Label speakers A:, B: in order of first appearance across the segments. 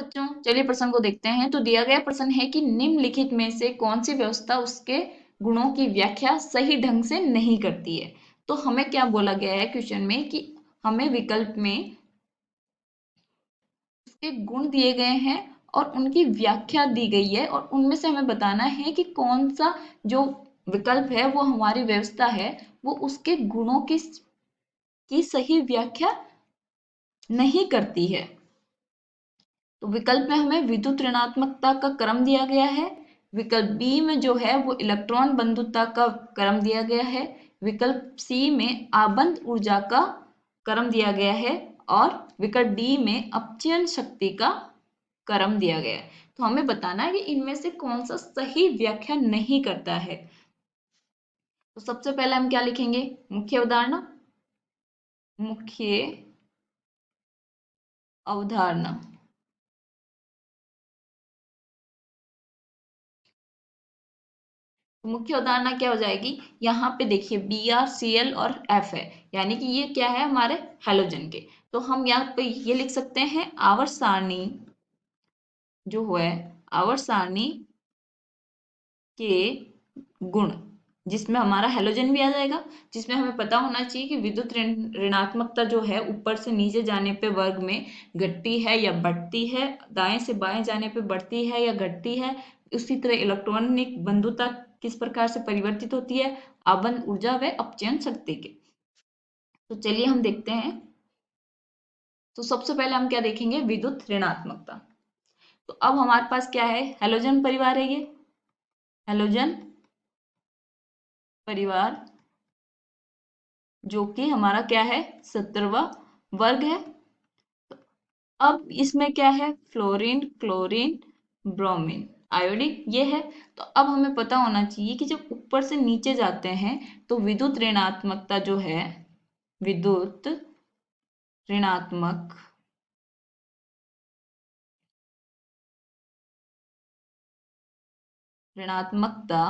A: बच्चों, चलिए प्रश्न को देखते हैं। तो दिया गया प्रश्न है कि निम्नलिखित में से कौन सी व्यवस्था उसके गुणों की व्याख्या सही ढंग से नहीं करती है। तो हमें क्या बोला गया है क्वेश्चन में कि हमें विकल्प में उसके गुण दिए गए हैं और उनकी व्याख्या दी गई है, और उनमें से हमें बताना है कि कौन सा जो विकल्प है वो हमारी व्यवस्था है वो उसके गुणों की सही व्याख्या नहीं करती है। तो विकल्प में हमें विद्युत ऋणात्मकता का क्रम दिया गया है, विकल्प बी में जो है वो इलेक्ट्रॉन बंधुता का क्रम दिया गया है, विकल्प सी में आबंध ऊर्जा का क्रम दिया गया है, और विकल्प डी में अपचयन शक्ति का क्रम दिया गया है। तो हमें बताना है कि इनमें से कौन सा सही व्याख्या नहीं करता है। तो सबसे पहले हम क्या लिखेंगे, मुख्य अवधारणा, मुख्य अवधारणा। मुख्य अवधारणा क्या हो जाएगी, यहाँ पे देखिए Br Cl और F है, यानी कि ये क्या है हमारे हैलोजन के। तो हम यहाँ पे ये लिख सकते हैं आवर्त सारणी जो है, आवर्त सारणी के गुण, जिसमें हमारा हैलोजन भी आ जाएगा, जिसमें हमें पता होना चाहिए कि विद्युत ऋणात्मकता जो है ऊपर से नीचे जाने पे वर्ग में घटती है या बढ़ती है, दाएं से बाएं जाने पे बढ़ती है या घटती है। उसी तरह इलेक्ट्रॉनिक बंधुता किस प्रकार से परिवर्तित होती है, आबंध ऊर्जा व अपचयन शक्ति के। तो चलिए हम देखते हैं। तो सबसे पहले हम क्या देखेंगे, विद्युत ऋणात्मकता। तो अब हमारे पास क्या है, हैलोजन परिवार है, ये हैलोजन परिवार जो कि हमारा क्या है 17वां वर्ग है। अब इसमें क्या है, फ्लोरीन, क्लोरीन, ब्रोमीन, आयोडीन ये है। तो अब हमें पता होना चाहिए कि जब ऊपर से नीचे जाते हैं तो विद्युत ऋणात्मकता जो है, विद्युत ऋणात्मक ऋणात्मकता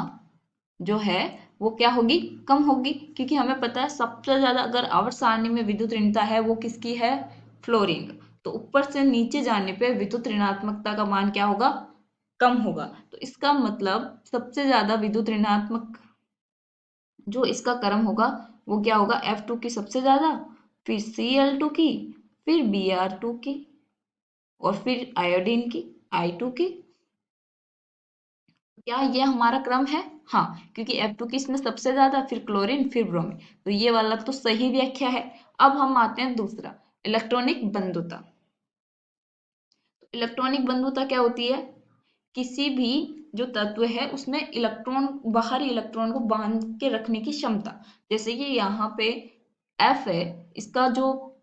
A: जो है वो क्या होगी, कम होगी, क्योंकि हमें पता है सबसे ज्यादा अगर आवर्त सारणी में विद्युत ऋणता है वो किसकी है, फ्लोरीन। तो ऊपर से नीचे जाने पे विद्युत ऋणात्मकता का मान क्या होगा, कम होगा। तो इसका मतलब सबसे ज्यादा विद्युत ऋणात्मक जो इसका क्रम होगा वो क्या होगा, F2 की सबसे ज्यादा, फिर Cl2 की, फिर Br2 की, और फिर आयोडीन की, I2 की। क्या ये हमारा क्रम है, हाँ, क्योंकि F2 की इसमें सबसे ज्यादा, फिर क्लोरीन, फिर ब्रोमीन। तो ये वाला तो सही व्याख्या है। अब हम आते हैं दूसरा, इलेक्ट्रॉनिक बंधुता। इलेक्ट्रॉनिक बंधुता क्या होती है, किसी भी जो तत्व है उसमें इलेक्ट्रॉन, बाहरी इलेक्ट्रॉन को बांध के रखने की क्षमता। जैसे कि यहाँ पे F है, इसका जो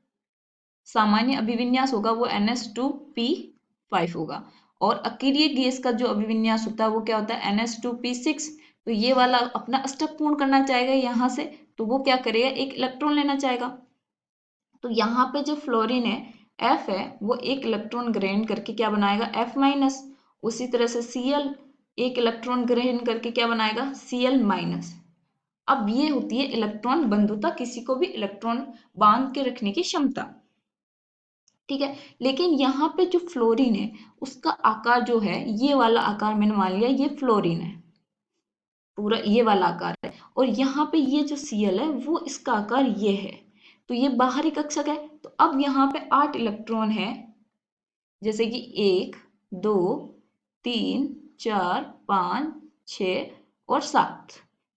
A: सामान्य अभिविन्यास होगा वो NH2P5 होगा, और अक्रिय गैस का जो अभिविन्यास होता है वो क्या होता है NH2P6। तो ये वाला अपना अष्टक पूर्ण करना चाहेगा यहाँ से, तो वो क्या करेगा, एक इलेक्ट्रॉन लेना चाहेगा। तो यहाँ पे जो फ्लोरीन है, F है, वो एक इलेक्ट्रॉन ग्रहण करके क्या बनाएगा, F-। उसी तरह से Cl एक इलेक्ट्रॉन ग्रहण करके क्या बनाएगा, Cl-। अब ये होती है इलेक्ट्रॉन बंधुता, किसी को भी इलेक्ट्रॉन बांध के रखने की क्षमता, ठीक है। लेकिन यहाँ पे जो फ्लोरीन है उसका आकार जो है, ये वाला आकार मैंने मान लिया ये फ्लोरीन है, पूरा ये वाला आकार है, और यहाँ पे ये जो Cl है वो इसका आकार ये है। तो ये बाहरी कक्षक है। तो अब यहाँ पे 8 इलेक्ट्रॉन है, जैसे कि 1, 2, 3, 4, 5, 6 और 7।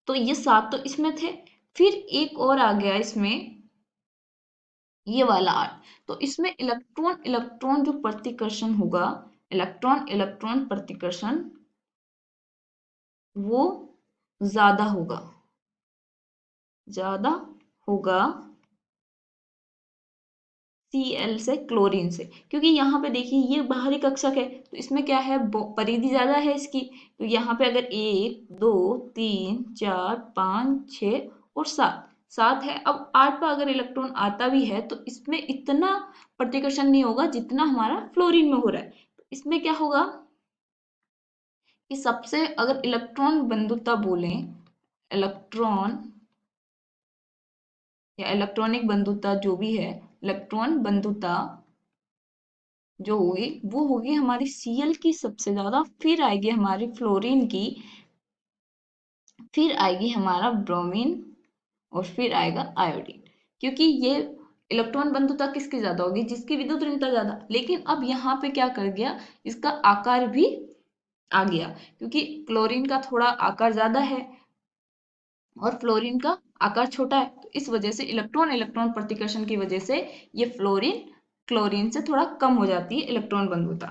A: तो ये 7 तो इसमें थे, फिर एक और आ गया इसमें, ये वाला 8। तो इसमें इलेक्ट्रॉन इलेक्ट्रॉन जो प्रतिकर्षण होगा, इलेक्ट्रॉन इलेक्ट्रॉन प्रतिकर्षण वो ज्यादा होगा, ज्यादा होगा Cl से, क्लोरीन से, क्योंकि यहाँ पे देखिए ये बाहरी कक्षक है तो इसमें क्या है, परिधि ज्यादा है इसकी। तो यहाँ पे अगर 1, 2, 3, 4, 5, 6 और 7, 7 है। अब 8 पर अगर इलेक्ट्रॉन आता भी है तो इसमें इतना प्रतिकर्षण नहीं होगा जितना हमारा फ्लोरीन में हो रहा है। तो इसमें क्या होगा कि सबसे अगर इलेक्ट्रॉन बंधुता बोलें, इलेक्ट्रॉन या इलेक्ट्रॉनिक बंधुता जो भी है, इलेक्ट्रॉन बंधुता जो होगी वो होगी हमारी Cl की सबसे ज्यादा, फिर आएगी हमारी फ्लोरीन की, फिर आएगी हमारा ब्रोमीन, और फिर आएगा आयोडीन। क्योंकि ये इलेक्ट्रॉन बंधुता किसकी ज्यादा होगी, जिसकी विद्युत ऋणता ज्यादा। लेकिन अब यहाँ पे क्या कर गया, इसका आकार भी आ गया, क्योंकि क्लोरीन का थोड़ा आकार ज्यादा है और फ्लोरीन का आकार छोटा है, तो इस वजह से इलेक्ट्रॉन इलेक्ट्रॉन प्रतिकर्षण की वजह से ये फ्लोरीन क्लोरीन से थोड़ा कम हो जाती है इलेक्ट्रॉन बंधुता।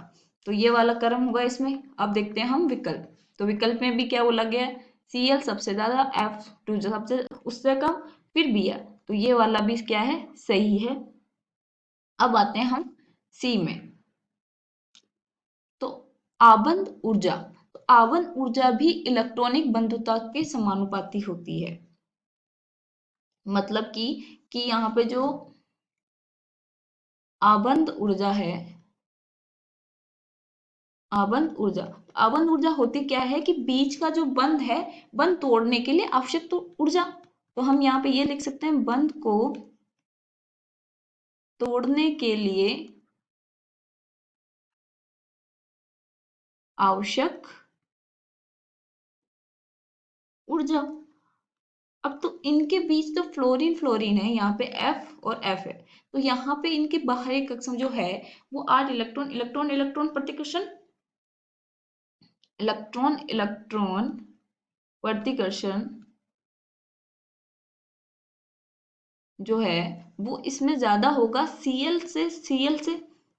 A: तो ये वाला क्रम होगा इसमें। अब देखते हैं हम विकल्प। तो विकल्प में भी क्या बोला गया है, Cl सबसे ज्यादा, F2 जो सबसे उससे कम, फिर Br। तो ये वाला भी क्या है, सही है। अब आते हैं हम सी में। तो आबंध ऊर्जा, तो आबंध ऊर्जा भी इलेक्ट्रॉनिक बंधुता के समानुपाती होती है। मतलब कि यहाँ पे जो आबंध ऊर्जा है, आबंध ऊर्जा होती क्या है कि बीच का जो बंध है, बंध तोड़ने के लिए आवश्यक तो ऊर्जा। तो हम यहाँ पे ये लिख सकते हैं, बंध को तोड़ने के लिए आवश्यक ऊर्जा। अब तो इनके बीच तो फ्लोरीन फ्लोरीन है, यहाँ पे F और F है, तो यहाँ पे इनके बाहरी कक्षम जो है वो 8 इलेक्ट्रॉन, इलेक्ट्रॉन इलेक्ट्रॉन प्रतिकर्षण, इलेक्ट्रॉन इलेक्ट्रॉन प्रतिकर्षण जो है वो इसमें ज्यादा होगा Cl से।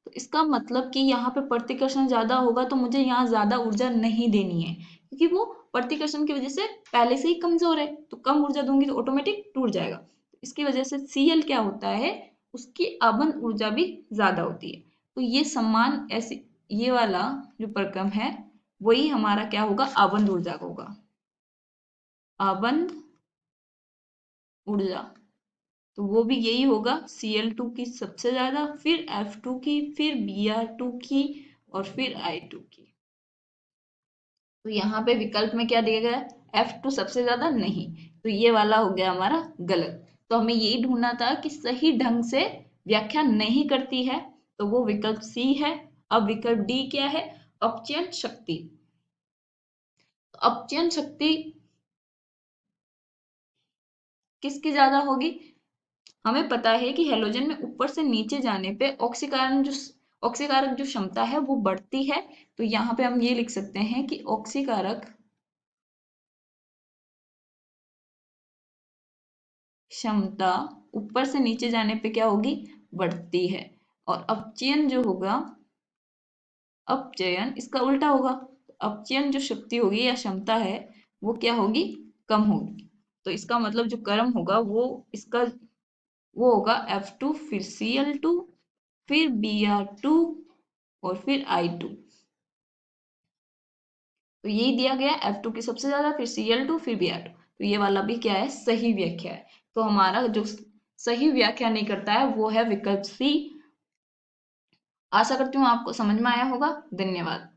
A: तो इसका मतलब कि यहाँ पे प्रतिकर्षण ज्यादा होगा, तो मुझे यहाँ ज्यादा ऊर्जा नहीं देनी है, क्योंकि वो प्रतिकर्षण की वजह से पहले से ही कमजोर है, तो कम ऊर्जा दूंगी तो ऑटोमेटिक टूट जाएगा। तो इसकी वजह से Cl क्या होता है, उसकी आबंध ऊर्जा भी ज्यादा होती है। तो ये समान ऐसे, ये वाला जो प्रक्रम है वही हमारा क्या होगा, आबंध ऊर्जा का होगा, आबंध ऊर्जा। तो वो भी यही होगा, Cl2 की सबसे ज्यादा, फिर F2 की, फिर Br2 की, और फिर I2 की। तो यहाँ पे विकल्प में क्या दिया गया है, F2 सबसे ज्यादा नहीं, तो ये वाला हो गया हमारा गलत। तो हमें यही ढूंढना था कि सही ढंग से व्याख्या नहीं करती है, तो वो विकल्प सी है। अब विकल्प डी क्या है, अपचयन शक्ति। अपचयन शक्ति किसकी ज्यादा होगी, हमें पता है कि हेलोजन में ऊपर से नीचे जाने पे ऑक्सीकारक जो क्षमता है वो बढ़ती है। तो यहाँ पे हम ये लिख सकते हैं कि ऑक्सीकारक क्षमता ऊपर से नीचे जाने पे क्या होगी, बढ़ती है। और अपचयन जो होगा, अपचयन इसका उल्टा होगा। अपचयन जो शक्ति होगी या क्षमता है वो क्या होगी, कम होगी। तो इसका मतलब जो क्रम होगा वो इसका वो होगा F2, फिर Cl2, फिर Br2, और फिर I2। तो यही दिया गया, F2 की सबसे ज्यादा, फिर Cl2, फिर Br2। तो ये वाला भी क्या है, सही व्याख्या है। तो हमारा जो सही व्याख्या नहीं करता है वो है विकल्प सी। आशा करती हूँ आपको समझ में आया होगा। धन्यवाद।